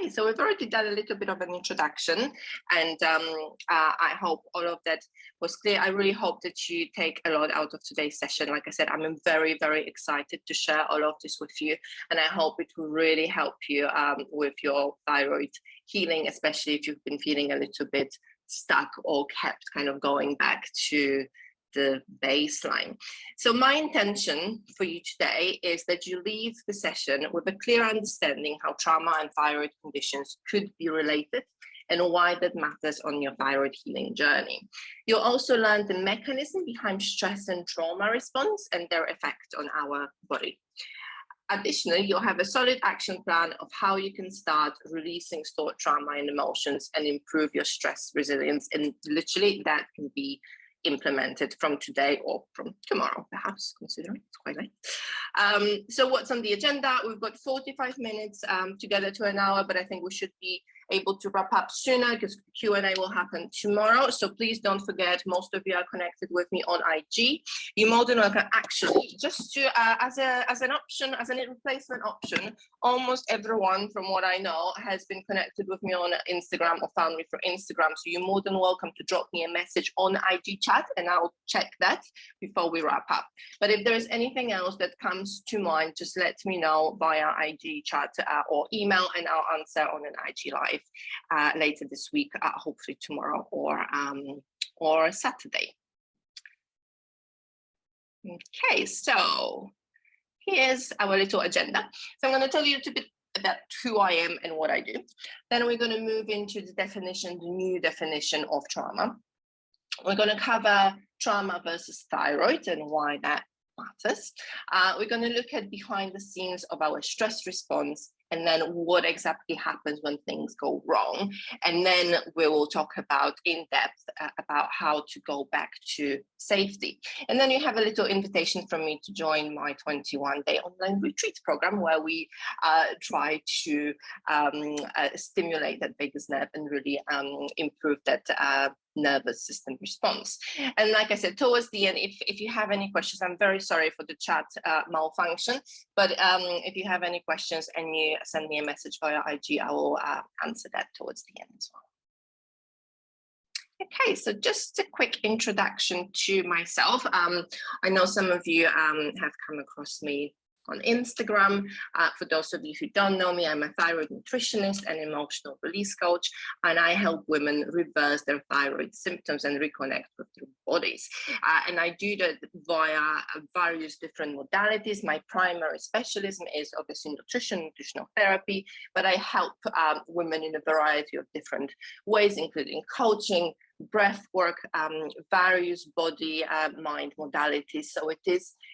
Okay, so we've already done a little bit of an introduction, and I hope all of that was clear. I really hope that you take a lot out of today's session. Like I said, I'm very, very excited to share all of this with you, and I hope it will really help you with your thyroid healing, especially if you've been feeling a little bit stuck or kept kind of going back to the baseline. So my intention for you today is that you leave the session with a clear understanding how trauma and thyroid conditions could be related and why that matters on your thyroid healing journey. You'll also learn the mechanism behind stress and trauma response and their effect on our body. Additionally, you'll have a solid action plan of how you can start releasing stored trauma and emotions and improve your stress resilience. And literally that can be implemented from today or from tomorrow, perhaps, considering it's quite late. So what's on the agenda? We've got 45 minutes together to an hour, but I think we should be able to wrap up sooner because Q&A will happen tomorrow. So please don't forget, most of you are connected with me on IG. You're more than welcome, actually, just to as an option, as a replacement option, almost everyone from what I know has been connected with me on Instagram or found me through Instagram. So you're more than welcome to drop me a message on IG chat and I'll check that before we wrap up. But if there's anything else that comes to mind, just let me know via IG chat or email and I'll answer on an IG live later this week, hopefully tomorrow or Saturday. Okay, so here's our little agenda. So I'm going to tell you a little bit about who I am and what I do. Then we're going to move into the definition, the new definition of trauma. We're going to cover trauma versus thyroid and why that matters. We're going to look at behind the scenes of our stress response and then what exactly happens when things go wrong. And then we will talk about in depth about how to go back to safety. And then you have a little invitation from me to join my 21-day online retreat program where we try to stimulate that vagus nerve and really improve that nervous system response. And like I said, towards the end, if you have any questions, I'm very sorry for the chat malfunction, but if you have any questions and you send me a message via IG, I will answer that towards the end as well. Okay, so just a quick introduction to myself. I know some of you have come across me on Instagram. For those of you who don't know me, I'm a thyroid nutritionist and emotional release coach, and I help women reverse their thyroid symptoms and reconnect with their bodies. And I do that via various different modalities. My primary specialism is obviously nutritional therapy, but I help women in a variety of different ways, including coaching, breath work, various body mind modalities. So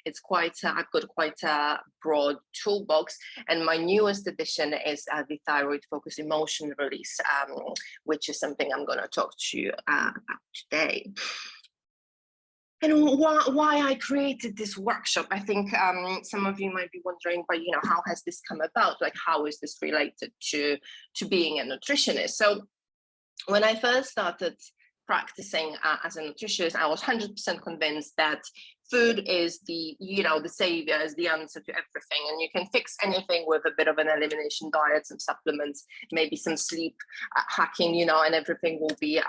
it's quite I've got quite a broad toolbox, and my newest addition is the thyroid focus emotion release, which is something I'm going to talk to you about today. And why I created this workshop, I think some of you might be wondering, but how has this come about? Like, how is this related to being a nutritionist? So when I first started practicing as a nutritionist, I was 100% convinced that food is the savior, is the answer to everything. And you can fix anything with a bit of an elimination diet, some supplements, maybe some sleep hacking, and everything will be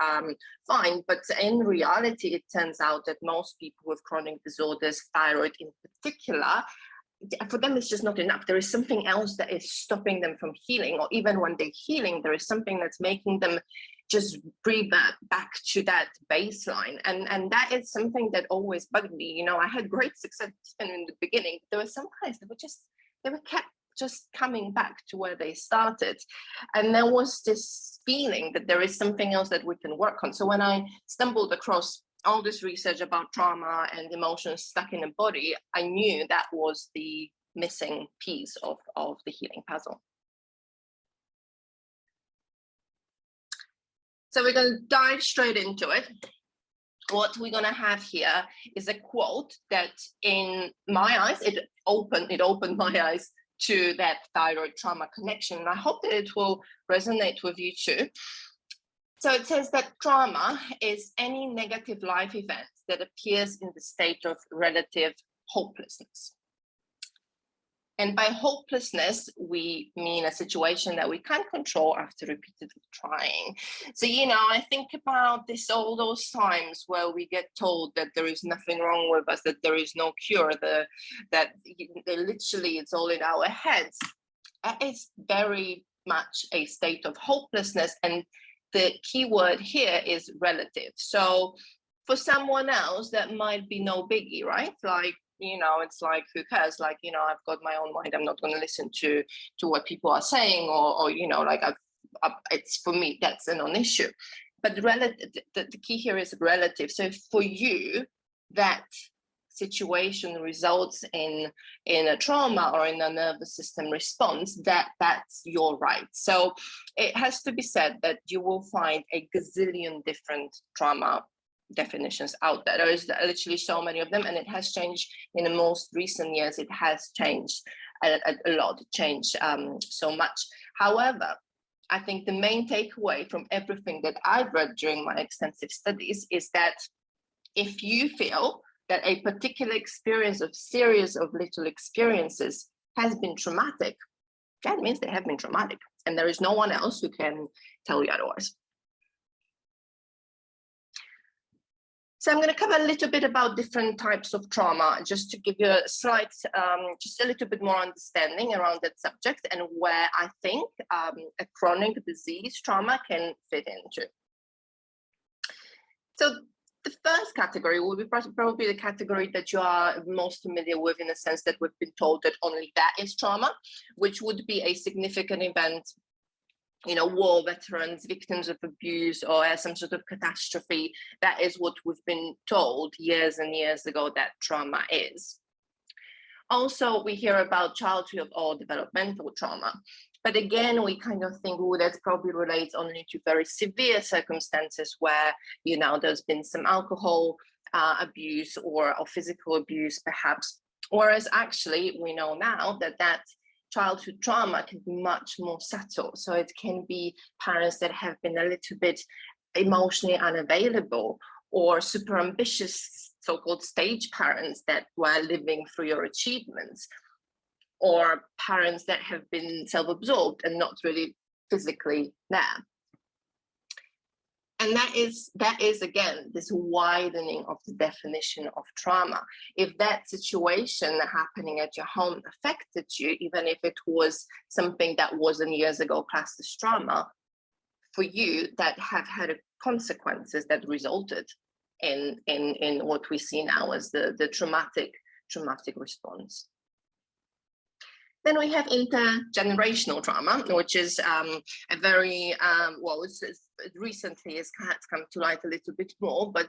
fine. But in reality, it turns out that most people with chronic disorders, thyroid in particular, for them, it's just not enough. There is something else that is stopping them from healing, or even when they're healing, there is something that's making them just breathe back to that baseline. And that is something that always bugged me. I had great success in the beginning. There were some guys that were kept just coming back to where they started. And there was this feeling that there is something else that we can work on. So when I stumbled across all this research about trauma and emotions stuck in the body, I knew that was the missing piece of the healing puzzle. So we're going to dive straight into it. What we're going to have here is a quote that, in my eyes, it opened my eyes to that thyroid trauma connection. And I hope that it will resonate with you too. So it says that trauma is any negative life event that appears in the state of relative hopelessness. And by hopelessness, we mean a situation that we can't control after repeatedly trying. So, I think about this, all those times where we get told that there is nothing wrong with us, that there is no cure, that literally it's all in our heads. That is very much a state of hopelessness. And the key word here is relative. So for someone else, that might be no biggie, right? Like, it's like, who cares? Like, I've got my own mind. I'm not going to listen to what people are saying, or like it's, for me, that's a non-issue. But the key here is relative. So for you, that situation results in a trauma or in a nervous system response, that's your right. So it has to be said that you will find a gazillion different trauma definitions out there. There is literally so many of them, and it has changed in the most recent years. It has changed a lot, changed so much. However, I think the main takeaway from everything that I've read during my extensive studies is that if you feel that a particular experience of series of little experiences has been traumatic, that means they have been traumatic, and there is no one else who can tell you otherwise. So I'm going to cover a little bit about different types of trauma, just to give you a slight, just a little bit more understanding around that subject and where I think a chronic disease trauma can fit into. So the first category will be probably the category that you are most familiar with, in the sense that we've been told that only that is trauma, which would be a significant event, war veterans, victims of abuse, or some sort of catastrophe. That is what we've been told years and years ago that trauma is. Also, we hear about childhood or developmental trauma. But again, we kind of think, oh, that probably relates only to very severe circumstances where, there's been some alcohol abuse or physical abuse, perhaps. Whereas actually, we know now that childhood trauma can be much more subtle. So it can be parents that have been a little bit emotionally unavailable, or super ambitious so-called stage parents that were living through your achievements, or parents that have been self-absorbed and not really physically there. And that is again, this widening of the definition of trauma. If that situation happening at your home affected you, even if it was something that wasn't years ago classed as trauma, for you, that have had consequences that resulted in what we see now as the traumatic response. Then we have intergenerational trauma, which is a very, recently it's come to light a little bit more, but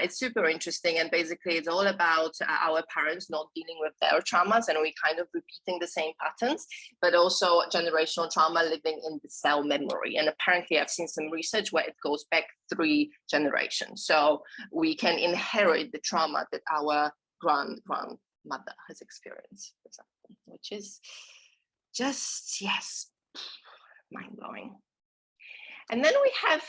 it's super interesting. And basically it's all about our parents not dealing with their traumas, and we kind of repeating the same patterns, but also generational trauma living in the cell memory. And apparently I've seen some research where it goes back 3 generations. So we can inherit the trauma that our grandmother has experienced, for example, which is just, yes, mind-blowing. And then we have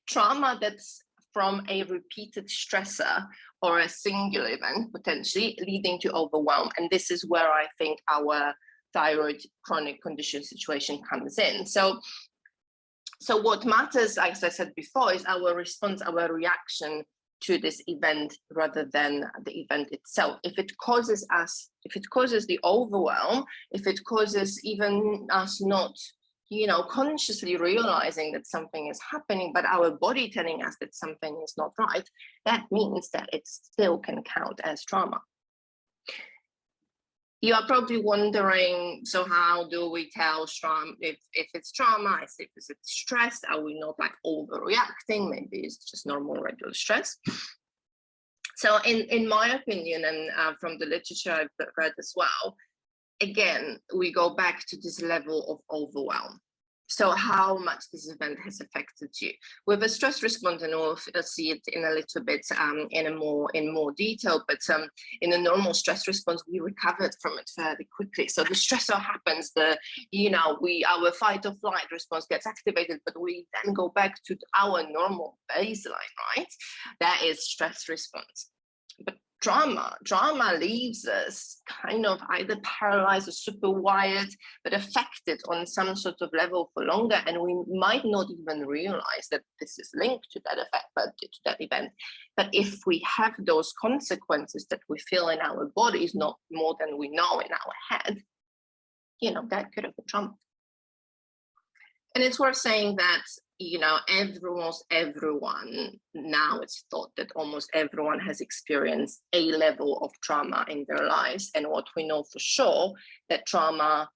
trauma that's from a repeated stressor or a singular event, potentially leading to overwhelm. And this is where I think our thyroid chronic condition situation comes in. So what matters, as I said before, is our response, our reaction to this event rather than the event itself. If it causes the overwhelm, if it causes even us not, consciously realizing that something is happening, but our body telling us that something is not right, that means that it still can count as trauma. You are probably wondering, so how do we tell if it's trauma, if it's stress? Are we not like overreacting? Maybe it's just normal regular stress. So in my opinion, and from the literature I've read as well, again, we go back to this level of overwhelm. So how much this event has affected you. With a stress response, and we'll see it in a little bit in more detail, but in a normal stress response, we recovered from it fairly quickly. So the stressor happens, our fight or flight response gets activated, but we then go back to our normal baseline, right? That is stress response. But Trauma leaves us kind of either paralyzed or super wired, but affected on some sort of level for longer, and we might not even realize that this is linked to that effect, but to that event. But if we have those consequences that we feel in our bodies, not more than we know in our head, you know, that could have been trauma. And it's worth saying that, you know, almost everyone, now it's thought that almost everyone has experienced a level of trauma in their lives. And what we know for sure, that trauma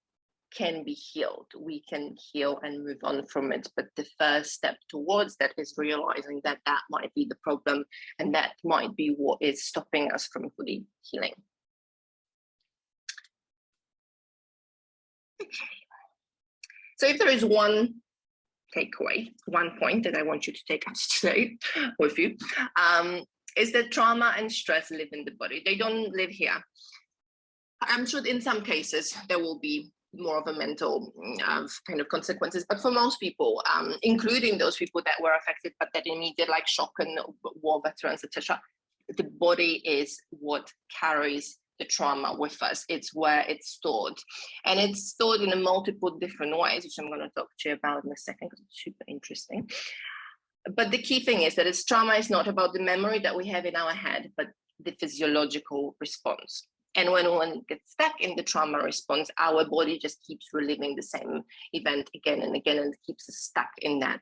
can be healed. We can heal and move on from it. But the first step towards that is realizing that that might be the problem, and that might be what is stopping us from fully healing. Okay. So if there is one takeaway, one point that I want you to take out today with you, is that trauma and stress live in the body. They don't live here. I'm sure in some cases there will be more of a mental kind of consequences, but for most people, including those people that were affected by that immediate like shock and war veterans, etc., the body is what carries the trauma with us. It's where it's stored, and it's stored in a multiple different ways, which I'm going to talk to you about in a second because it's super interesting. But the key thing is that it's trauma is not about the memory that we have in our head, but the physiological response. And when one gets stuck in the trauma response, our body just keeps reliving the same event again and again, and keeps us stuck in that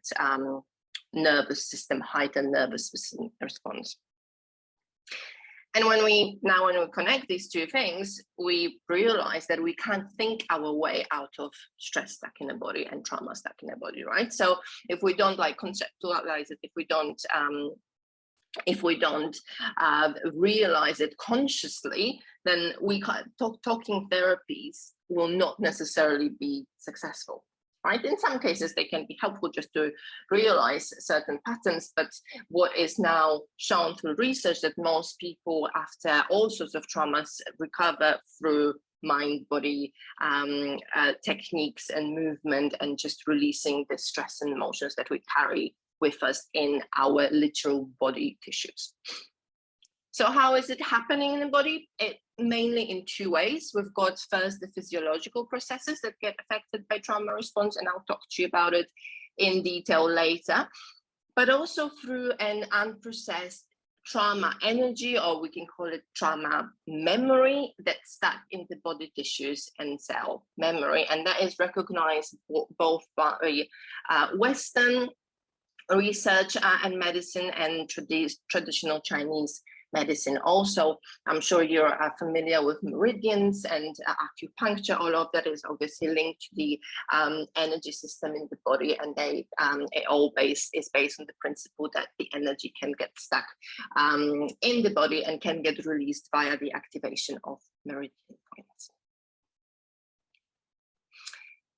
nervous system, heightened nervous system response. And when we connect these two things, we realize that we can't think our way out of stress stuck in the body and trauma stuck in the body, right? So if we don't like conceptualize it, if we don't realize it consciously, then we can't talking therapies will not necessarily be successful. Right? In some cases, they can be helpful just to realize certain patterns, but what is now shown through research that most people after all sorts of traumas recover through mind-body techniques and movement, and just releasing the stress and emotions that we carry with us in our literal body tissues. So how is it happening in the body? It mainly in two ways. We've got first the physiological processes that get affected by trauma response, and I'll talk to you about it in detail later, but also through an unprocessed trauma energy, or we can call it trauma memory, that's stuck in the body tissues and cell memory. And that is recognized both by Western research and medicine and traditional Chinese medicine. Also, I'm sure you're familiar with meridians and acupuncture. All of that is obviously linked to the energy system in the body, and it all is based on the principle that the energy can get stuck in the body and can get released via the activation of meridian points.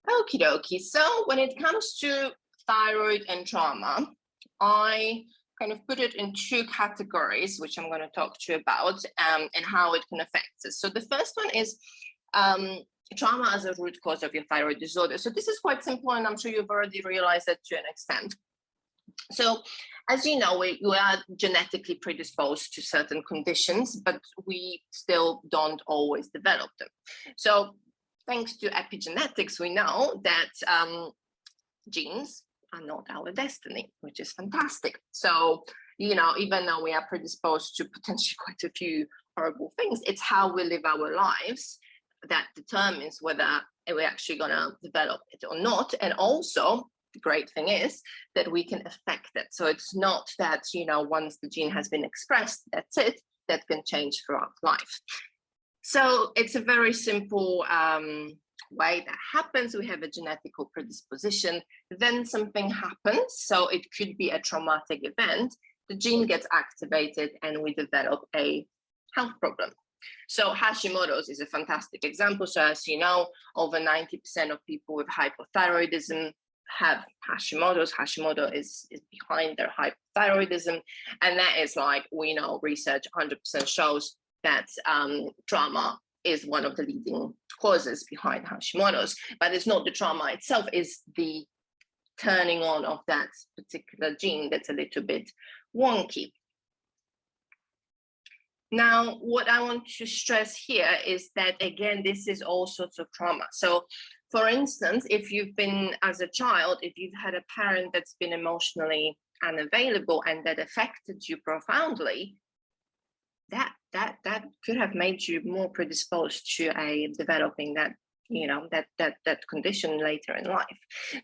Okie dokie. So when it comes to thyroid and trauma, I kind of put it in two categories, which I'm going to talk to you about, and how it can affect us. So the first one is trauma as a root cause of your thyroid disorder. So this is quite simple, and I'm sure you've already realized that to an extent. So as you know, we are genetically predisposed to certain conditions, but we still don't always develop them. So thanks to epigenetics, we know that genes are not our destiny, which is fantastic. So, you know, even though we are predisposed to potentially quite a few horrible things, it's how we live our lives that determines whether we're actually going to develop it or not. And also, the great thing is that we can affect it. So it's not that, you know, once the gene has been expressed, that's it, that can change throughout life. So it's a very simple way that happens. We have a genetical predisposition, then something happens, so it could be a traumatic event, the gene gets activated and we develop a health problem. So Hashimoto's is a fantastic example. So as you know, over 90% of people with hypothyroidism have Hashimoto's. Hashimoto is behind their hypothyroidism, and that is, like, we know, research 100% shows that trauma is one of the leading causes behind Hashimoto's, but it's not the trauma itself, it's the turning on of that particular gene that's a little bit wonky. Now, what I want to stress here is that, again, this is all sorts of trauma. So, for instance, if you've been, as a child, if you've had a parent that's been emotionally unavailable and that affected you profoundly, that could have made you more predisposed to developing that, you know, that condition later in life.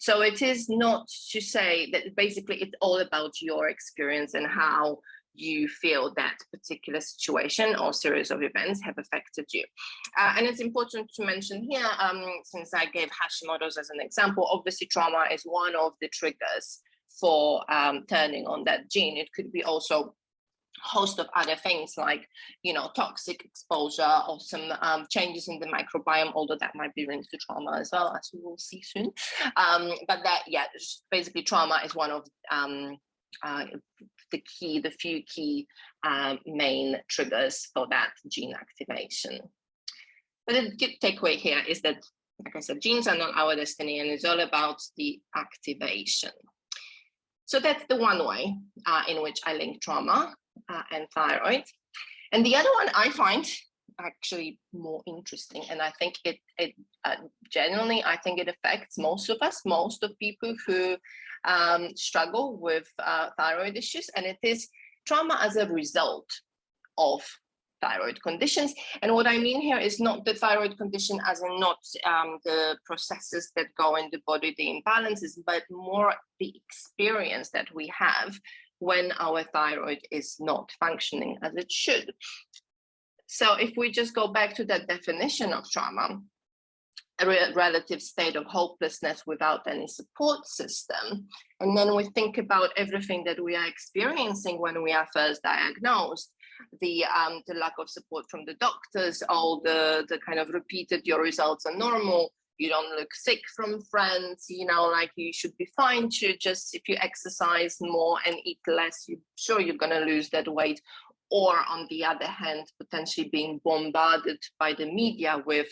So it is not to say that basically it's all about your experience and how you feel that particular situation or series of events have affected you. And it's important to mention here, since I gave Hashimoto's as an example, obviously trauma is one of the triggers for turning on that gene. It could be also host of other things like, you know, toxic exposure or some changes in the microbiome, although that might be linked to trauma as well, as we will see soon. But that, yeah, basically trauma is one of the few key main triggers for that gene activation. But the good takeaway here is that, like I said, genes are not our destiny, and it's all about the activation. So that's the one way in which I link trauma and thyroid. And the other one I find actually more interesting, and I think it genuinely, I think it affects most of us, most of people who struggle with thyroid issues, and it is trauma as a result of thyroid conditions. And what I mean here is not the thyroid condition as in not the processes that go in the body, the imbalances, but more the experience that we have when our thyroid is not functioning as it should. So if we just go back to that definition of trauma, a relative state of hopelessness without any support system, and then we think about everything that we are experiencing when we are first diagnosed, the lack of support from the doctors, all the kind of repeated, your results are normal, you don't look sick from friends, you know, like you should be fine to just, if you exercise more and eat less, you're sure you're going to lose that weight. Or on the other hand, potentially being bombarded by the media with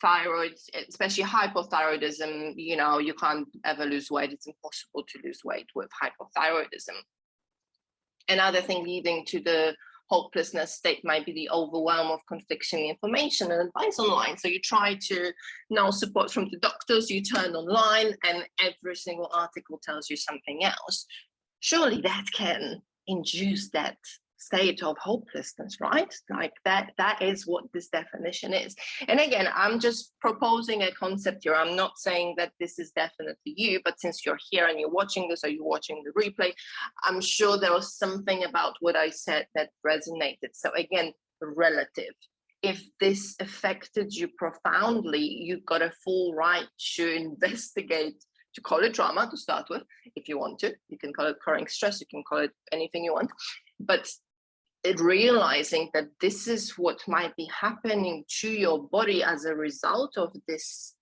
thyroid, especially hypothyroidism, you know, you can't ever lose weight. It's impossible to lose weight with hypothyroidism. Another thing leading to the hopelessness state might be the overwhelm of conflicting information and advice online. So you try to know support from the doctors, you turn online and every single article tells you something else. Surely that can induce that state of hopelessness, right? Like that is what this definition is. And again, I'm just proposing a concept here. I'm not saying that this is definitely you, but since you're here and you're watching this or you're watching the replay, I'm sure there was something about what I said that resonated. So again, relative. If this affected you profoundly, you've got a full right to investigate, to call it trauma to start with, if you want to. You can call it chronic stress, you can call it anything you want. But realizing that this is what might be happening to your body as a result of this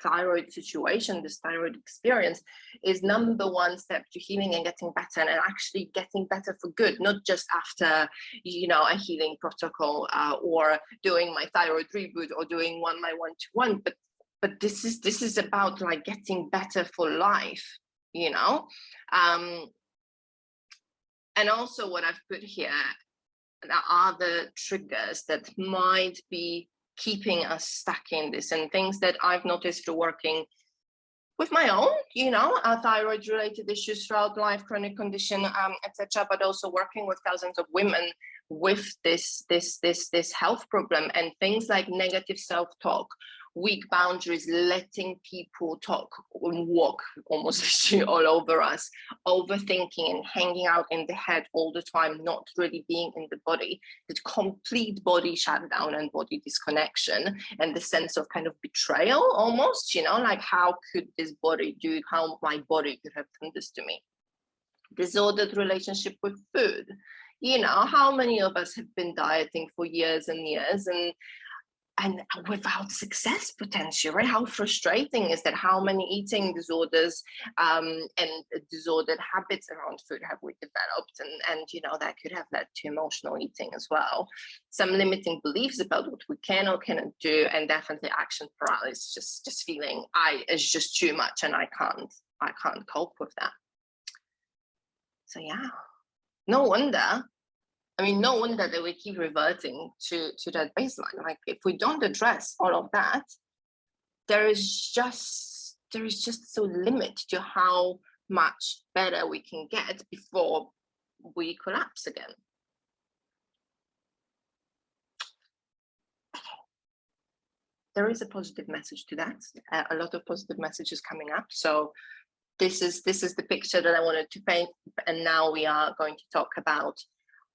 thyroid situation, this thyroid experience, is number one step to healing and getting better, and actually getting better for good, not just after, you know, a healing protocol or doing my thyroid reboot or doing my one-to-one, but this is about like getting better for life, you know. And also what I've put here are the triggers that might be keeping us stuck in this, and things that I've noticed through working with my own, you know, thyroid related issues throughout life, chronic condition, etc., but also working with thousands of women with this health problem, and things like negative self-talk, weak boundaries, letting people talk and walk almost all over us, overthinking and hanging out in the head all the time, not really being in the body, the complete body shutdown and body disconnection, and the sense of kind of betrayal almost, you know, like how could this body do, how my body could have done this to me. Disordered relationship with food. You know, how many of us have been dieting for years and years and without success potentially, right? How frustrating is that? How many eating disorders and disordered habits around food have we developed? And you know, that could have led to emotional eating as well. Some limiting beliefs about what we can or cannot do, and definitely action paralysis, just feeling it's just too much and I can't cope with that. So yeah, no wonder I mean, no wonder that we keep reverting to that baseline. Like, if we don't address all of that, there is just so limit to how much better we can get before we collapse again. There is a positive message to that. A lot of positive messages coming up. So this is the picture that I wanted to paint, and now we are going to talk about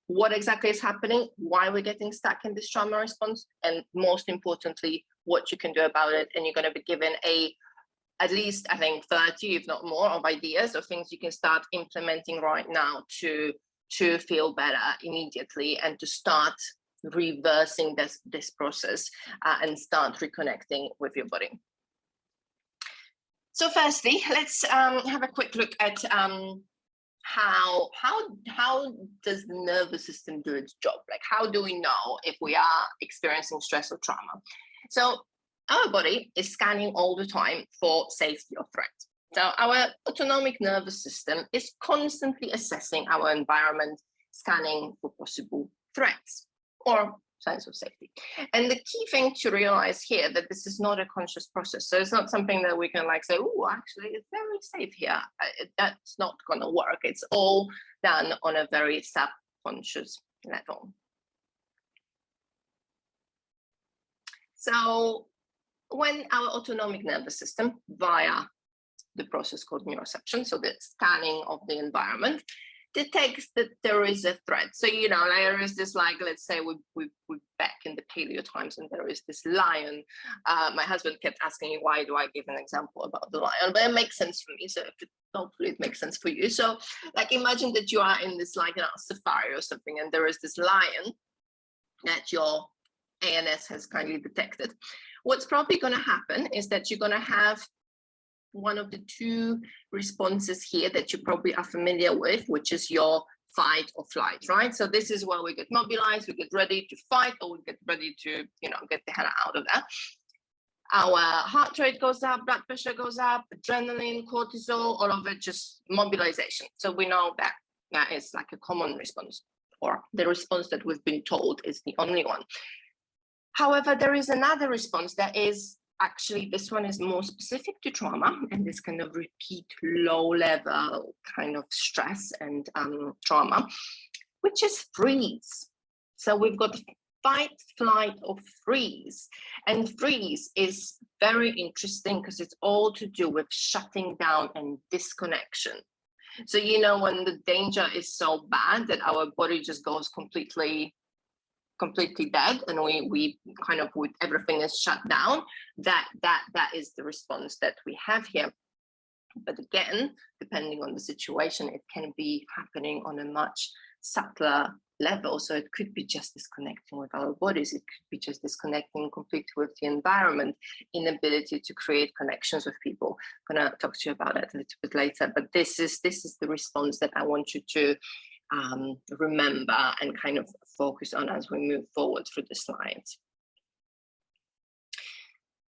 what exactly is happening, why we're getting stuck in this trauma response, and most importantly, what you can do about it. And you're going to be given at least, I think, 30, if not more, of ideas of things you can start implementing right now to feel better immediately and to start reversing this process and start reconnecting with your body. So firstly, let's have a quick look at how does the nervous system do its job? Like, how do we know if we are experiencing stress or trauma? So our body is scanning all the time for safety or threat. So our autonomic nervous system is constantly assessing our environment, scanning for possible threats or signs of safety. And the key thing to realize here that this is not a conscious process. So it's not something that we can like say, oh, actually it's very safe here. That's not going to work. It's all done on a very subconscious level. So when our autonomic nervous system, via the process called neuroception, so the scanning of the environment, detects that there is a threat. So, you know, there is this, like, let's say we're back in the paleo times and there is this lion. My husband kept asking me, why do I give an example about the lion? But it makes sense for me, so hopefully it makes sense for you. So, like, imagine that you are in this, like, safari or something, and there is this lion that your ANS has kindly detected. What's probably going to happen is that you're going to have one of the two responses here that you probably are familiar with, which is your fight or flight, right? So this is where we get mobilized, we get ready to fight, or we get ready to, you know, get the hell out of that. Our heart rate goes up, blood pressure goes up, adrenaline, cortisol, all of it, just mobilization. So we know that that is like a common response, or the response that we've been told is the only one. However, there is another response that is actually, this one is more specific to trauma, and this kind of repeat low level kind of stress and trauma, which is freeze. So we've got fight, flight, or freeze. And freeze is very interesting because it's all to do with shutting down and disconnection. So, you know, when the danger is so bad that our body just goes completely dead, and we kind of, with everything is shut down, that is the response that we have here. But again, depending on the situation, it can be happening on a much subtler level. So it could be just disconnecting with our bodies, it could be just disconnecting completely with the environment, inability to create connections with people. I'm gonna talk to you about that a little bit later, but this is the response that I want you to remember and kind of focus on as we move forward through the slides.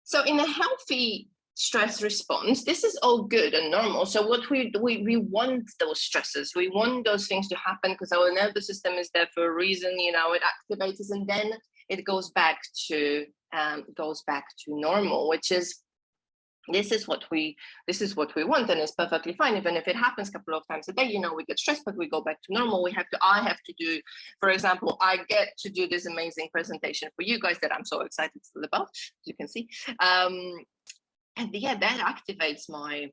So in a healthy stress response, this is all good and normal. So what we want those stresses, we want those things to happen because our nervous system is there for a reason, you know, it activates and then it goes back to normal, which is this is what we want, and it's perfectly fine. Even if it happens a couple of times a day, you know, we get stressed, but we go back to normal. I have to do, for example, I get to do this amazing presentation for you guys that I'm so excited about, as you can see. And yeah, that activates my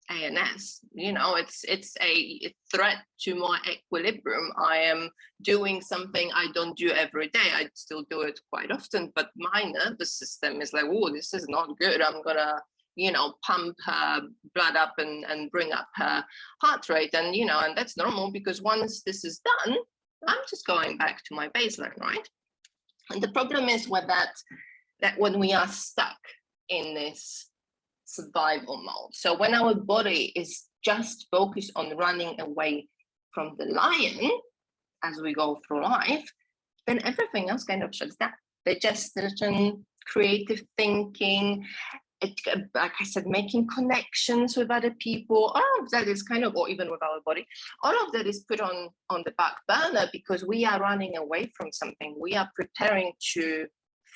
ANS. You know, it's a threat to my equilibrium. I am doing something I don't do every day. I still do it quite often, but my nervous system is like, oh, this is not good. I'm gonna, you know, pump her blood up and bring up her heart rate. And, you know, and that's normal because once this is done, I'm just going back to my baseline, right? And the problem is with that when we are stuck in this survival mode. So when our body is just focused on running away from the lion as we go through life, then everything else kind of shuts down. Digestion, creative thinking, like I said, making connections with other people, all of that is kind of, or even with our body, all of that is put on the back burner because we are running away from something. We are preparing to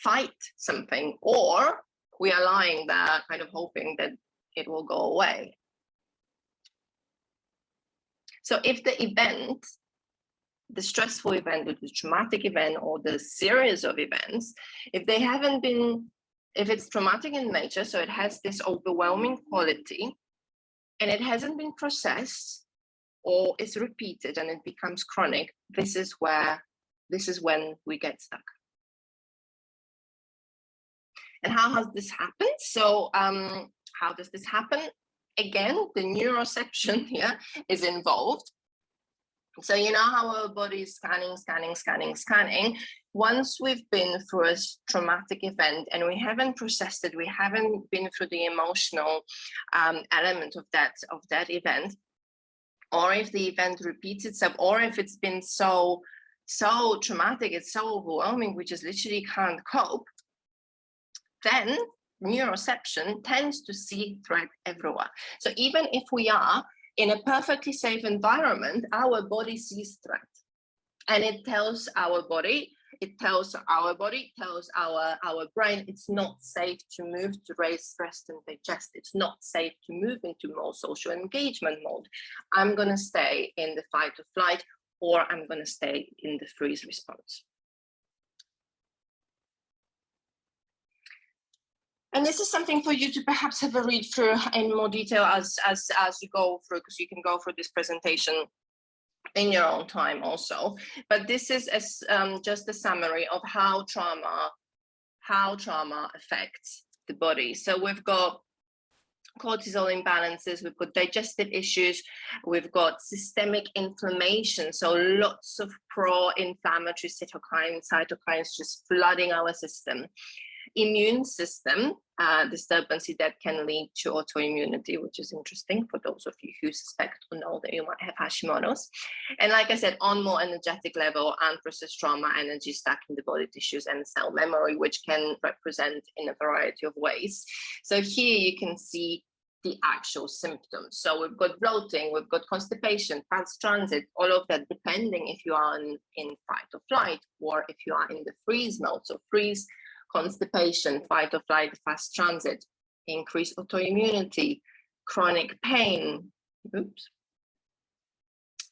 fight something, or we are lying there kind of hoping that it will go away. So if the event, the stressful event, or the traumatic event, or the series of events, if they haven't been, if it's traumatic in nature, so it has this overwhelming quality, and it hasn't been processed, or is repeated and it becomes chronic, this is when we get stuck. And how has this happened? So how does this happen? Again, the neuroception here is involved. So you know how our body is scanning. Once we've been through a traumatic event and we haven't processed it, we haven't been through the emotional element of that event, or if the event repeats itself, or if it's been so traumatic, it's so overwhelming, we just literally can't cope, then neuroception tends to see threat everywhere. So even if we are in a perfectly safe environment, our body sees threat, and it tells our brain, our brain, it's not safe to move, to raise, rest, and digest. It's not safe to move into more social engagement mode. I'm going to stay in the fight or flight, or I'm going to stay in the freeze response. And this is something for you to perhaps have a read through in more detail as you go through, because you can go through this presentation in your own time also. But this is just a summary of how trauma affects the body. So we've got cortisol imbalances, we've got digestive issues, we've got systemic inflammation, so lots of pro-inflammatory cytokines just flooding our system. Immune system disturbance that can lead to autoimmunity, which is interesting for those of you who suspect or know that you might have Hashimoto's. And like I said, on more energetic level, unprocessed trauma, energy stuck in the body tissues, and cell memory, which can represent in a variety of ways. So here you can see the actual symptoms. So we've got bloating, we've got constipation, fast transit, all of that, depending if you are in fight or flight, or if you are in the freeze mode. So freeze, constipation, fight or flight, fast transit, increased autoimmunity, chronic pain,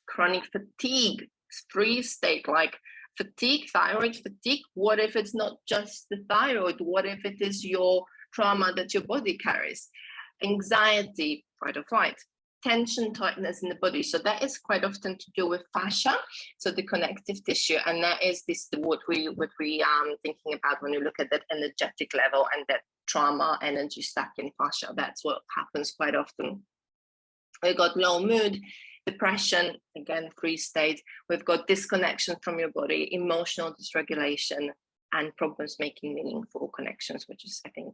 chronic fatigue, freeze state, like fatigue, thyroid fatigue. What if it's not just the thyroid? What if it is your trauma that your body carries? Anxiety, fight or flight, tension, tightness in the body. So that is quite often to do with fascia, so the connective tissue, and that is what we thinking about when you look at that energetic level and that trauma energy stuck in fascia. That's what happens quite often. We've got low mood, depression, again freeze state. We've got disconnection from your body, emotional dysregulation, and problems making meaningful connections, which is, I think,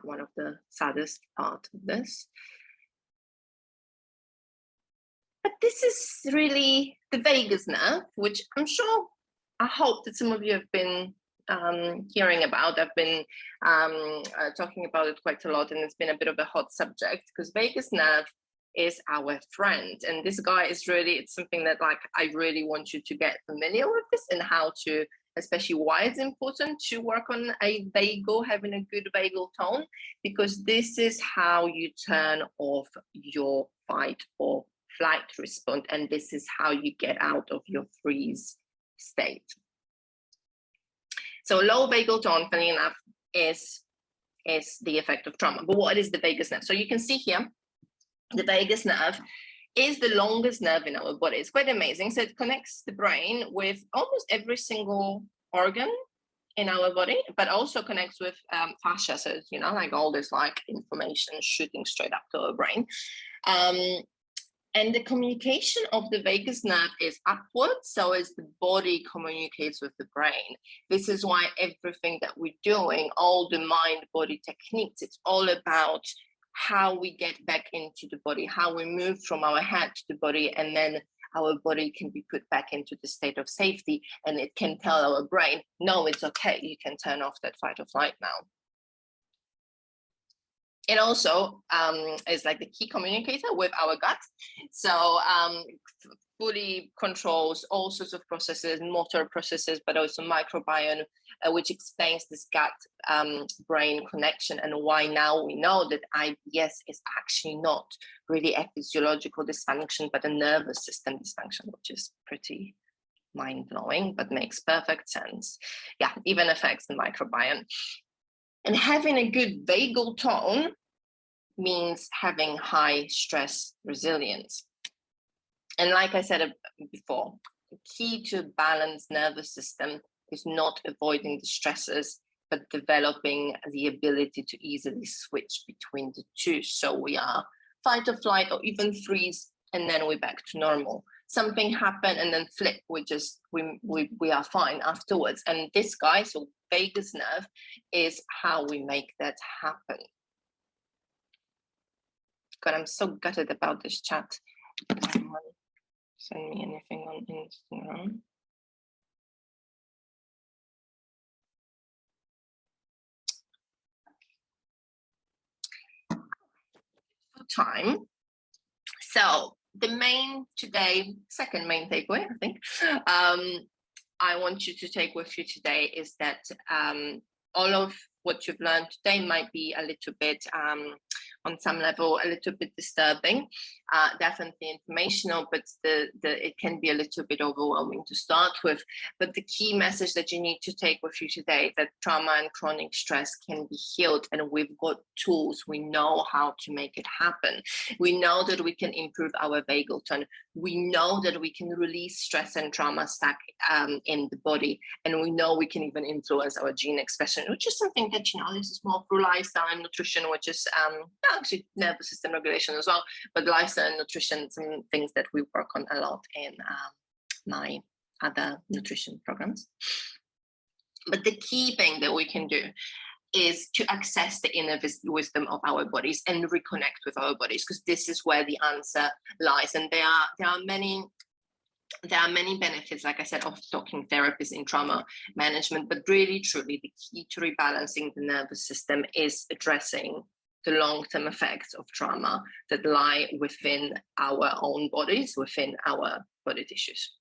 one of the saddest part of this. But this is really the vagus nerve, which I hope that some of you have been hearing about. I've been talking about it quite a lot, and it's been a bit of a hot subject because vagus nerve is our friend. And this guy is really, it's something that like I really want you to get familiar with this and how to, especially why it's important to work on a vagal, having a good vagal tone, because this is how you turn off your fight or flight response, and this is how you get out of your freeze state. So low vagal tone, funny enough, is the effect of trauma. But what is the vagus nerve? So you can see here, the vagus nerve is the longest nerve in our body. It's quite amazing. So it connects the brain with almost every single organ in our body, but also connects with fascia. So, you know, like all this like information shooting straight up to our brain. And the communication of the vagus nerve is upward, so as the body communicates with the brain. This is why everything that we're doing, all the mind-body techniques, it's all about how we get back into the body, how we move from our head to the body, and then our body can be put back into the state of safety, and it can tell our brain, no, it's okay, you can turn off that fight or flight now. It also is like the key communicator with our gut. So fully controls all sorts of processes, motor processes, but also microbiome, which explains this gut brain connection and why now we know that IBS is actually not really a physiological dysfunction, but a nervous system dysfunction, which is pretty mind-blowing, but makes perfect sense. Yeah, even affects the microbiome. And having a good vagal tone means having high stress resilience. And like I said before, the key to a balanced nervous system is not avoiding the stresses, but developing the ability to easily switch between the two. So we are fight or flight or even freeze, and then we're back to normal. Something happened and then flip, we are fine afterwards. And this guy, so vagus nerve, is how we make that happen. God, I'm so gutted about this chat. Send me anything on Instagram. Time. So the second main takeaway, I think, I want you to take with you today is that all of what you've learned today might be a little bit, on some level, a little bit disturbing, definitely informational, but it can be a little bit overwhelming to start with. But the key message that you need to take with you today is that trauma and chronic stress can be healed, and we've got tools. We know how to make it happen. We know that we can improve our vagal tone. We know that we can release stress and trauma stack in the body, and we know we can even influence our gene expression, which is something that, you know, this is more through lifestyle and nutrition, which is actually nervous system regulation as well, but lifestyle and nutrition, some things that we work on a lot in my other nutrition programs. But the key thing that we can do is to access the inner wisdom of our bodies and reconnect with our bodies, because this is where the answer lies. And there are many benefits, like I said, of talking therapists in trauma management, but really, truly, the key to rebalancing the nervous system is addressing the long-term effects of trauma that lie within our own bodies, within our body tissues.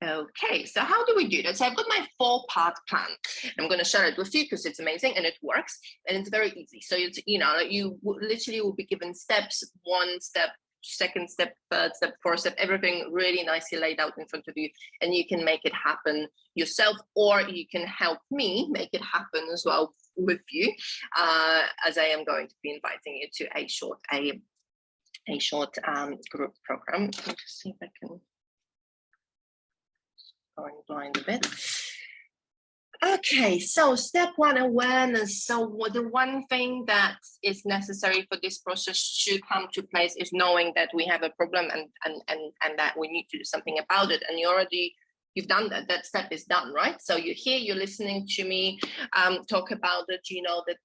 Okay, so how do we do that? So I've got my 4-part plan. I'm going to share it with you because it's amazing and it works and it's very easy. So it's, you know, you literally will be given steps, 1 step, 2nd step, 3rd step, 4th step, everything really nicely laid out in front of you, and you can make it happen yourself, or you can help me make it happen as well with you, as I am going to be inviting you to a short group program. Let me just see if I can. Going blind a bit. Okay, so step 1, awareness. So the one thing that is necessary for this process to come to place is knowing that we have a problem and that we need to do something about it. And you've done that. That step is done, right? So you're here, you're listening to me talk about it. You know that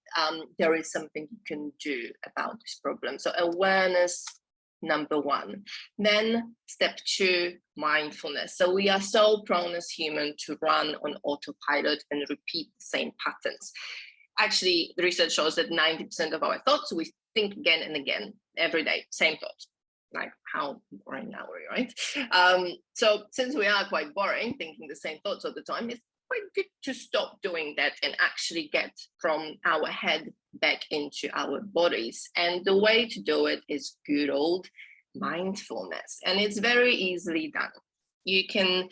there is something you can do about this problem. So awareness, number 1. Then step 2, mindfulness. So we are so prone as humans to run on autopilot and repeat the same patterns. Actually, the research shows that 90% of our thoughts, we think again and again every day, same thoughts. Like, how boring are we, right? So since we are quite boring, thinking the same thoughts all the time, it's quite good to stop doing that and actually get from our head back into our bodies. And the way to do it is good old mindfulness. And it's very easily done. You can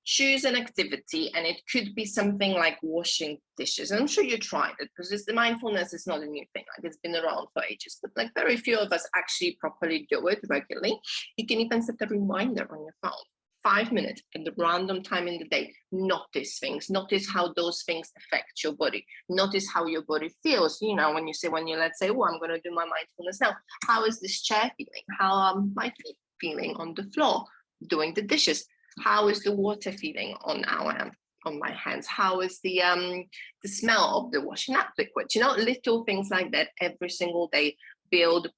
choose an activity, and it could be something like washing dishes. I'm sure you tried it, because the mindfulness is not a new thing. Like, it's been around for ages, but like very few of us actually properly do it regularly. You can even set a reminder on your phone. 5 minutes at the random time in the day. Notice things. Notice how those things affect your body. Notice how your body feels. You know, when you let's say, oh, I'm going to do my mindfulness now. How is this chair feeling? How are my feet feeling on the floor doing the dishes? How is the water feeling on my hands? How is the smell of the washing up liquid? You know, little things like that every single day build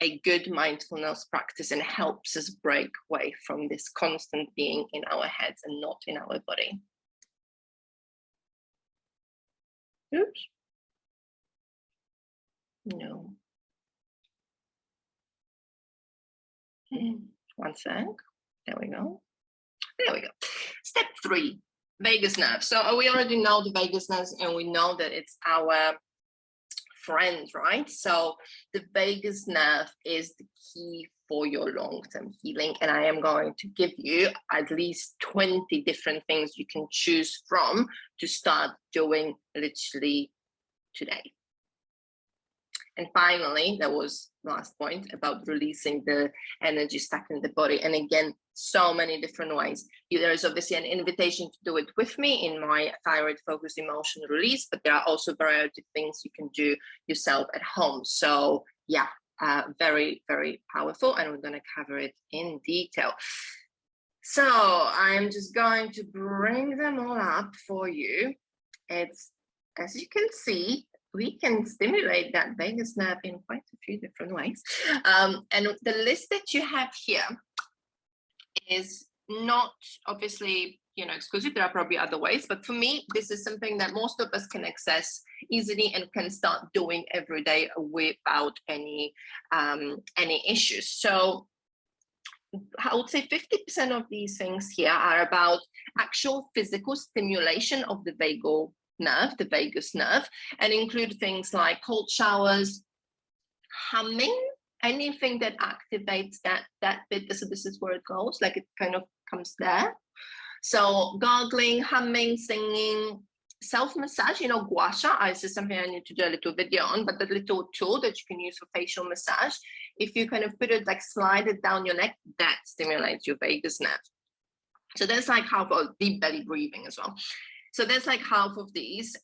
a good mindfulness practice and helps us break away from this constant being in our heads and not in our body. Oops. No. One sec. There we go. There we go. Step 3, vagus nerve. So we already know the vagus nerve, and we know that it's our friend, right? So the vagus nerve is the key for your long-term healing, and I am going to give you at least 20 different things you can choose from to start doing literally today. And finally, that was the last point about releasing the energy stuck in the body. And again, so many different ways. There is obviously an invitation to do it with me in my thyroid focused emotion release, but there are also a variety of things you can do yourself at home. So yeah, very, very powerful. And we're going to cover it in detail. So I'm just going to bring them all up for you. It's, as you can see, we can stimulate that vagus nerve in quite a few different ways. And the list that you have here is not obviously, exclusive. There are probably other ways, but for me, this is something that most of us can access easily and can start doing every day without any issues. So I would say 50% of these things here are about actual physical stimulation of the vagal nerve, the vagus nerve, and include things like cold showers, humming, anything that activates that bit. So this is where it goes, like it kind of comes there. So gargling, humming, singing, self-massage, gua sha is something I need to do a little video on, but the little tool that you can use for facial massage, if you kind of put it, like slide it down your neck, that stimulates your vagus nerve. So that's like half of deep belly breathing as well. So that's like half of these.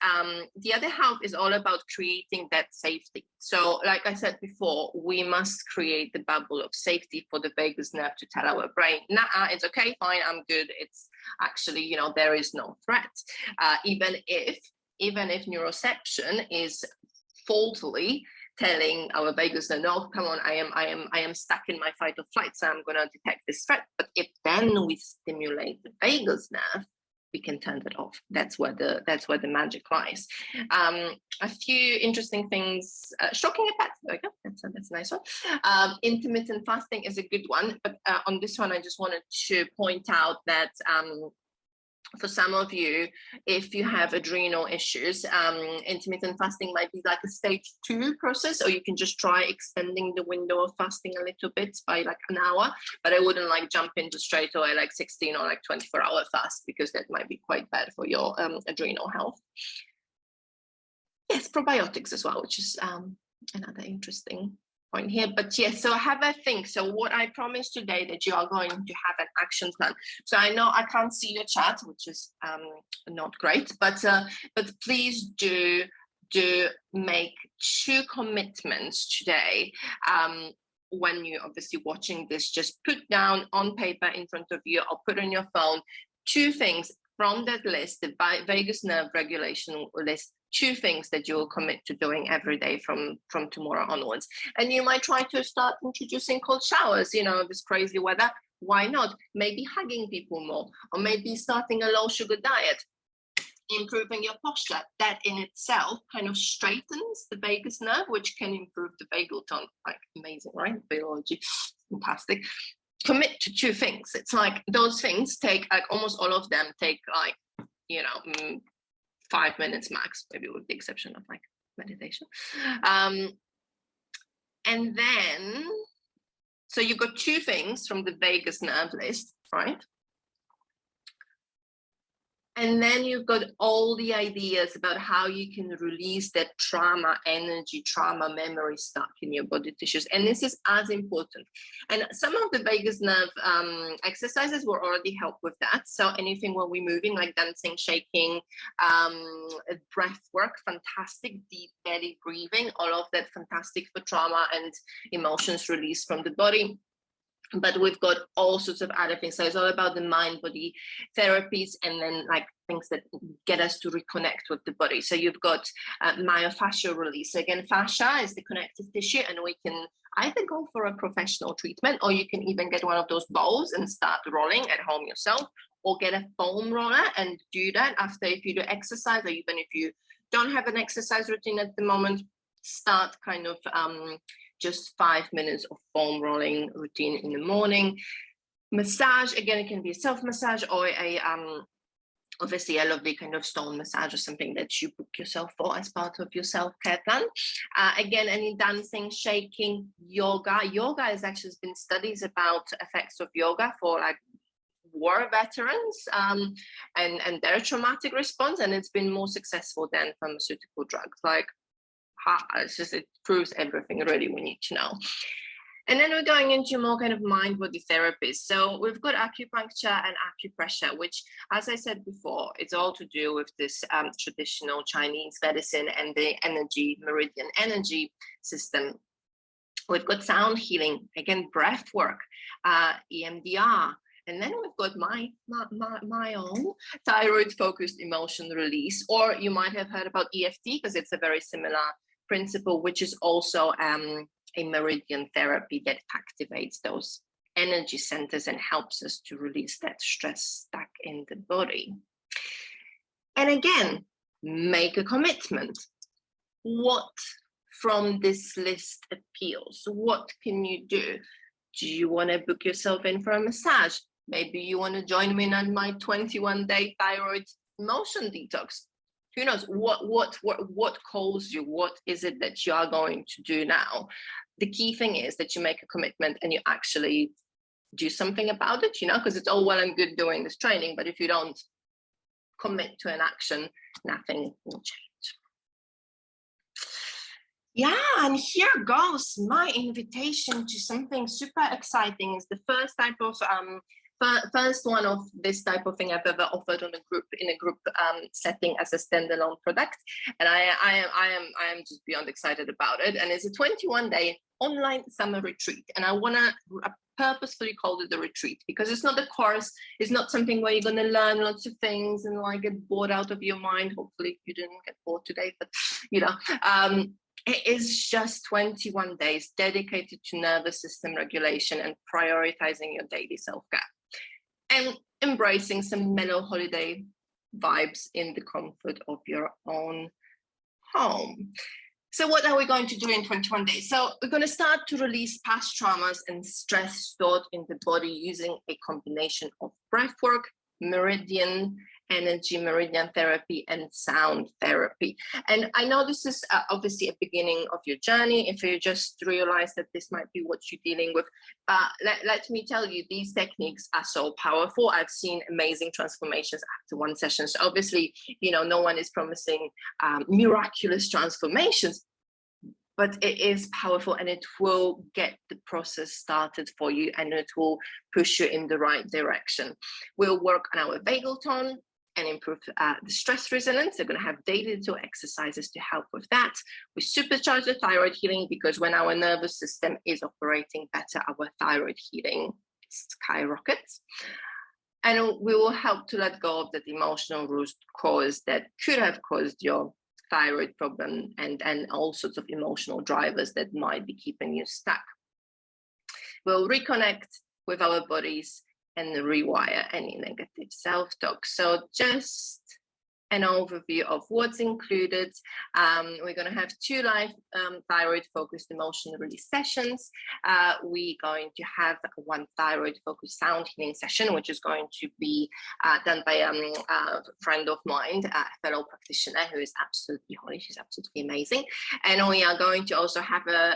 The other half is all about creating that safety. So like I said before, we must create the bubble of safety for the vagus nerve to tell our brain, nah, it's okay, fine, I'm good. It's actually, there is no threat. Even if neuroception is faultily telling our vagus nerve, no, come on, I am stuck in my fight or flight, so I'm going to detect this threat. But if then we stimulate the vagus nerve, we can turn that off. That's where the magic lies. A few interesting things. Stroking a pet. There we go. That's a nice one. Intermittent fasting is a good one, but on this one, I just wanted to point out that for some of you, if you have adrenal issues, intermittent fasting might be like a stage 2 process, or you can just try extending the window of fasting a little bit by like an hour, but I wouldn't like jump into straight away like 16 or like 24-hour fast, because that might be quite bad for your adrenal health. Yes, probiotics as well, which is another interesting point here. But yes, so have a think. So what I promised today, that you are going to have an action plan. So I know I can't see your chat, which is not great, but please do make 2 commitments today. When you're obviously watching this, just put down on paper in front of you or put on your phone 2 things from that list, the vagus nerve regulation list, 2 things that you'll commit to doing every day from tomorrow onwards. And you might try to start introducing cold showers, this crazy weather. Why not? Maybe hugging people more, or maybe starting a low sugar diet, improving your posture. That in itself kind of straightens the vagus nerve, which can improve the vagal tone. Like, amazing, right? Biology, fantastic. Commit to 2 things. It's like those things take, like almost all of them take like, 5 minutes max, maybe with the exception of like meditation. And then, so you've got 2 things from the vagus nerve list, right? And then you've got all the ideas about how you can release that trauma energy, trauma memory stuck in your body tissues. And this is as important. And some of the vagus nerve exercises will already help with that. So anything when we're moving, like dancing, shaking, breath work, fantastic, deep belly breathing, all of that fantastic for trauma and emotions released from the body. But we've got all sorts of other things. So it's all about the mind-body therapies, and then like things that get us to reconnect with the body. So you've got myofascial release. So again, fascia is the connective tissue, and we can either go for a professional treatment, or you can even get one of those balls and start rolling at home yourself, or get a foam roller and do that after, if you do exercise, or even if you don't have an exercise routine at the moment, start kind of just 5 minutes of foam rolling routine in the morning. Massage, again, it can be a self-massage or a obviously a lovely kind of stone massage or something that you book yourself for as part of your self-care plan. Again, any dancing, shaking, yoga. Yoga has actually been studies about effects of yoga for like war veterans and their traumatic response, and it's been more successful than pharmaceutical drugs. Like, it's just, it proves everything really we need to know. And then we're going into more kind of mind-body therapies. So we've got acupuncture and acupressure, which, as I said before, it's all to do with this traditional Chinese medicine and the energy, meridian energy system. We've got sound healing, again, breath work, EMDR. And then we've got my own thyroid-focused emotion release, or you might have heard about EFT, because it's a very similar principle, which is also a meridian therapy that activates those energy centers and helps us to release that stress stuck in the body. And again, make a commitment. What from this list appeals? What can you do? Do you want to book yourself in for a massage? Maybe you want to join me on my 21-day thyroid emotion detox. Who knows what calls you? What is it that you are going to do now? The key thing is that you make a commitment and you actually do something about it, you know, because it's all well and good doing this training, but if you don't commit to an action, nothing will change. Yeah, and here goes my invitation to something super exciting. It's the first type of first one of this type of thing I've ever offered in a group setting as a standalone product, and I am just beyond excited about it. And it's a 21-day online summer retreat, and I want to purposefully call it a retreat because it's not a course. It's not something where you're going to learn lots of things and like get bored out of your mind. Hopefully you didn't get bored today, but you know. It is just 21 days dedicated to nervous system regulation and prioritizing your daily self-care and embracing some mellow holiday vibes in the comfort of your own home. So what are we going to do in 21 days? So we're going to start to release past traumas and stress stored in the body using a combination of breath work, meridian energy, meridian therapy, and sound therapy. And I know this is obviously a beginning of your journey. If you just realize that this might be what you're dealing with, let me tell you, these techniques are so powerful. I've seen amazing transformations after one session. So obviously, you know, no one is promising miraculous transformations, but it is powerful and it will get the process started for you and it will push you in the right direction. We'll work on our vagal tone and improve the stress resilience. They're going to have daily little exercises to help with that. We supercharge the thyroid healing because when our nervous system is operating better, our thyroid healing skyrockets. And we will help to let go of that emotional root cause that could have caused your thyroid problem and all sorts of emotional drivers that might be keeping you stuck. We'll reconnect with our bodies and rewire any negative self-talk. So just an overview of what's included. We're going to have 2 live thyroid-focused emotion release sessions. We're going to have 1 thyroid-focused sound healing session, which is going to be done by a friend of mine, a fellow practitioner who is absolutely holy. She's absolutely amazing. And we are going to also have a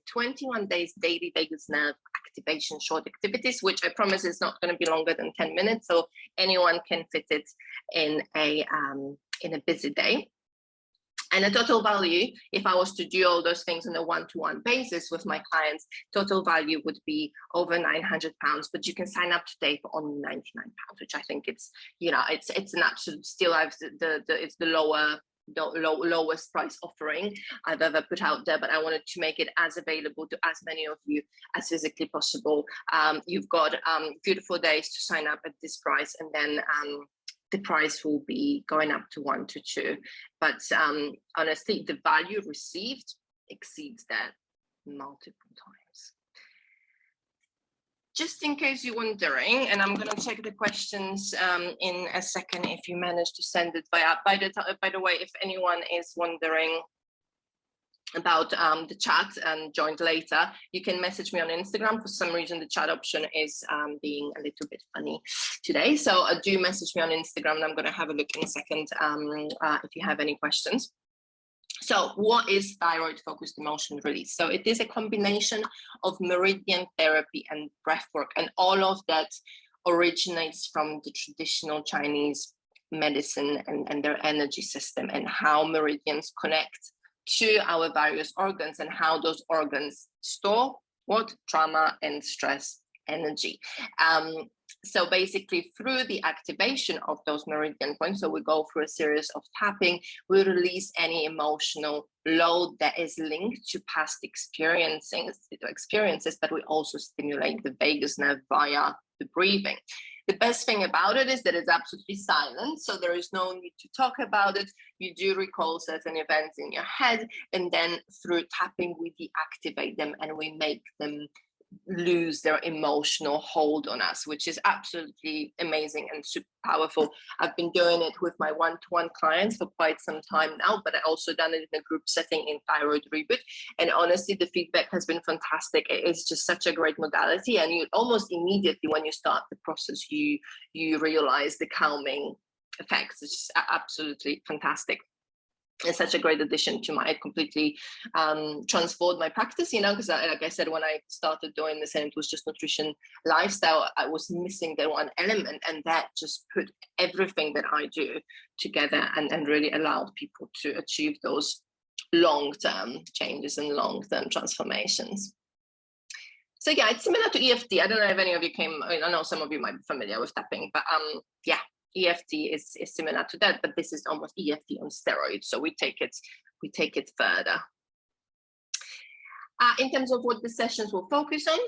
21 days daily vagus nerve activation short activities, which I promise is not going to be longer than 10 minutes. So anyone can fit it in a busy day. And the total value, if I was to do all those things on a one-to-one basis with my clients, total value would be over £900. But you can sign up today for only £99, which I think it's, you know, it's an absolute steal. It's the lowest price offering I've ever put out there, but I wanted to make it as available to as many of you as physically possible. You've got beautiful days to sign up at this price, and then the price will be going up to 1 to 2. But honestly, the value received exceeds that multiple times. just in case you're wondering, and I'm going to check the questions in a second if you manage to send it by the way, if anyone is wondering about the chat and joined later, you can message me on Instagram. For some reason, the chat option is being a little bit funny today. So do message me on Instagram, and I'm going to have a look in a second if you have any questions. So what is thyroid focused emotion release? So it is a combination of meridian therapy and breath work, and all of that originates from the traditional Chinese medicine and their energy system, and how meridians connect to our various organs, and how those organs store what? Trauma and stress energy. So basically through the activation of those meridian points, so we go through a series of tapping, we release any emotional load that is linked to past experiences, but we also stimulate the vagus nerve via the breathing. The best thing about it is that it's absolutely silent, so there is no need to talk about it. You do recall certain events in your head, and then through tapping, we deactivate them and we make them lose their emotional hold on us, which is absolutely amazing and super powerful. I've been doing it with my one-to-one clients for quite some time now, but I also done it in a group setting in Thyroid Reboot, and honestly the feedback has been fantastic. It is just such a great modality, and you almost immediately when you start the process you realize the calming effects. It's just absolutely fantastic. It's such a great addition to my completely transformed my practice, you know, because like I said, when I started doing this and it was just nutrition lifestyle, I was missing the one element, and that just put everything that I do together and really allowed people to achieve those long-term changes and long-term transformations. So yeah, it's similar to EFT. I don't know if any of you I know some of you might be familiar with tapping, but yeah. EFT is similar to that, but this is almost EFT on steroids. So we take it further. In terms of what the sessions will focus on,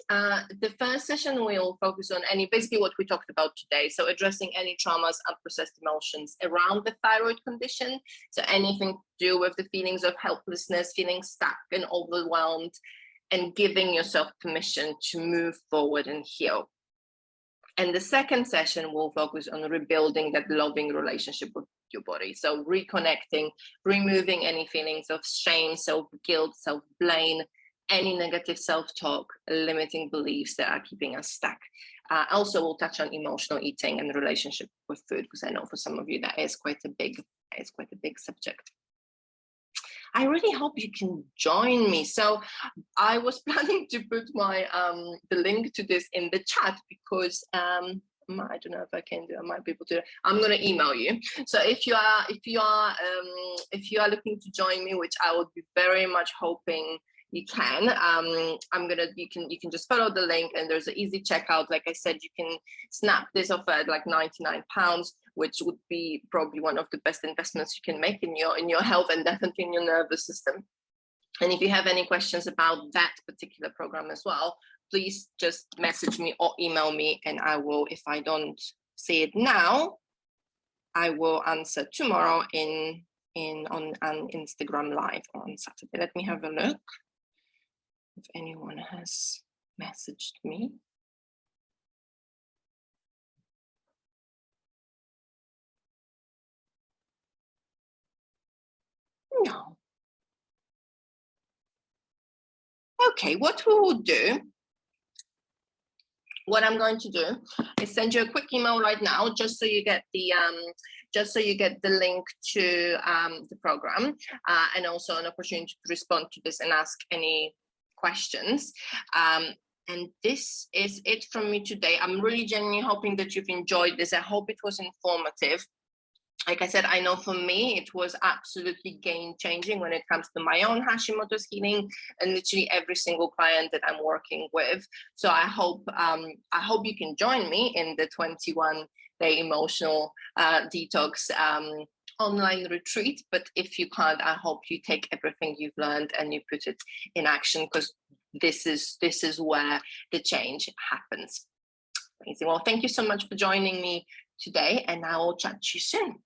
the first session will focus on basically what we talked about today. So addressing any traumas, unprocessed emotions around the thyroid condition. So anything to do with the feelings of helplessness, feeling stuck and overwhelmed, and giving yourself permission to move forward and heal. And the second session will focus on rebuilding that loving relationship with your body. So reconnecting, removing any feelings of shame, self-guilt, self-blame, any negative self-talk, limiting beliefs that are keeping us stuck. Also, we'll touch on emotional eating and relationship with food, because I know for some of you that is quite a big subject. I really hope you can join me. So I was planning to put my the link to this in the chat, because I don't know if I can do. I might be able to. I'm going to email you. So if you are looking to join me, which I would be very much hoping you can, you can just follow the link, and there's an easy checkout. Like I said, you can snap this off at like £99, which would be probably one of the best investments you can make in your health, and definitely in your nervous system. And if you have any questions about that particular program as well, please just message me or email me, and I will, if I don't see it now, I will answer tomorrow on Instagram Live on Saturday. Let me have a look if anyone has messaged me. No. Okay, what we will do, what I'm going to do is send you a quick email right now, just so you get the link to the program, and also an opportunity to respond to this and ask any questions. And this is it from me today. I'm really genuinely hoping that you've enjoyed this. I hope it was informative. Like I said, I know for me, it was absolutely game-changing when it comes to my own Hashimoto's healing, and literally every single client that I'm working with. So I hope you can join me in the 21-day emotional detox online retreat. But if you can't, I hope you take everything you've learned and you put it in action, because this is where the change happens. Amazing. Well, thank you so much for joining me today, and I will chat to you soon.